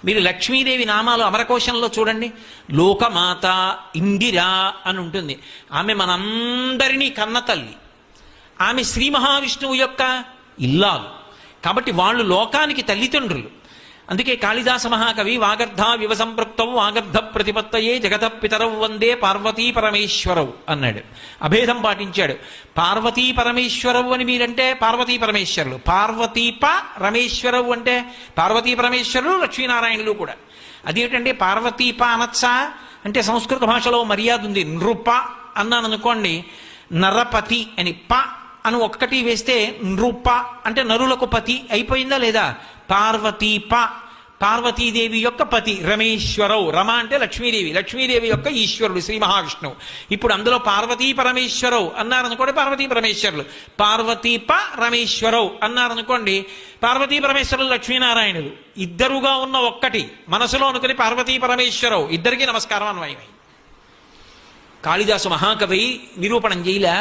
మీరు లక్ష్మీదేవి నామాలు అమరకోశంలో చూడండి. లోకమాత, ఇందిరా అని ఉంటుంది. ఆమె మనందరినీ కన్న తల్లి. ఆమె శ్రీ మహావిష్ణువు యొక్క ఇల్లాలు కాబట్టి వాళ్ళు లోకానికి తల్లిదండ్రులు. అందుకే కాళిదాస మహాకవి వాగర్ధ వివ సంపృక్తౌ వాగర్ధ ప్రతిపత్తయే జగత పితరౌ వందే పార్వతీ పరమేశ్వరవు అన్నాడు. అభేదం పాటించాడు. పార్వతీ పరమేశ్వరవు అని మీరంటే పార్వతీ పరమేశ్వరులు, పార్వతీప రమేశ్వరవు అంటే పార్వతీ పరమేశ్వరులు లక్ష్మీనారాయణులు కూడా. అదేంటంటే పార్వతీప అనొచ్చా అంటే సంస్కృత భాషలో మర్యాద ఉంది. నృప అన్నాను అనుకోండి, నరపతి అని ప అని ఒక్కటి వేస్తే నృప అంటే నరులకు పతి అయిపోయిందా లేదా? పార్వతీప పార్వతీదేవి యొక్క పతి రమేశ్వరవు. రమ అంటే లక్ష్మీదేవి, లక్ష్మీదేవి యొక్క ఈశ్వరుడు శ్రీ మహావిష్ణువు. ఇప్పుడు అందులో పార్వతీ పరమేశ్వరవు అన్నారనుకోండి పార్వతీ పరమేశ్వరులు, పార్వతీప రమేశ్వరవు అన్నారనుకోండి పార్వతీ పరమేశ్వరులు లక్ష్మీనారాయణులు. ఇద్దరుగా ఉన్న ఒక్కటి మనసులో అనుకుని పార్వతీ పరమేశ్వరవు, ఇద్దరికీ నమస్కారం అన్వయమై. కాళిదాసు మహాకవి నిరూపణం చేయలే.